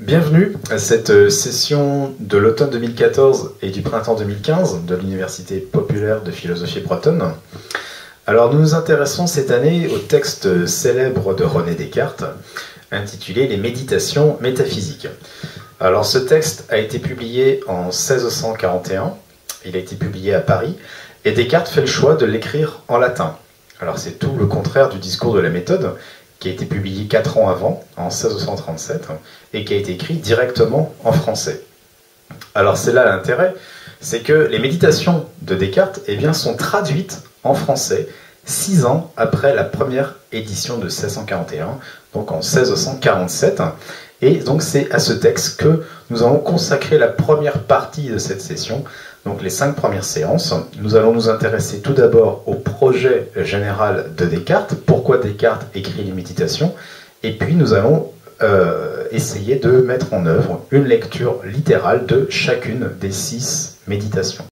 Bienvenue à cette session de l'automne 2014 et du printemps 2015 de l'Université populaire de philosophie bretonne. Alors nous nous intéressons cette année au texte célèbre de René Descartes, intitulé « Les méditations métaphysiques ». Alors ce texte a été publié en 1641, il a été publié à Paris, et Descartes fait le choix de l'écrire en latin. Alors c'est tout le contraire du discours de la méthode, qui a été publié 4 ans avant, en 1637, et qui a été écrit directement en français. Alors c'est là l'intérêt, c'est que les méditations de Descartes sont traduites en français 6 ans après la première édition de 1641, donc en 1647, et donc c'est à ce texte que nous allons consacrer la première partie de cette session, donc les 5 premières séances. Nous allons nous intéresser tout d'abord au projet général de Descartes, pourquoi Descartes écrit les méditations, et puis nous allons essayer de mettre en œuvre une lecture littérale de chacune des 6 méditations.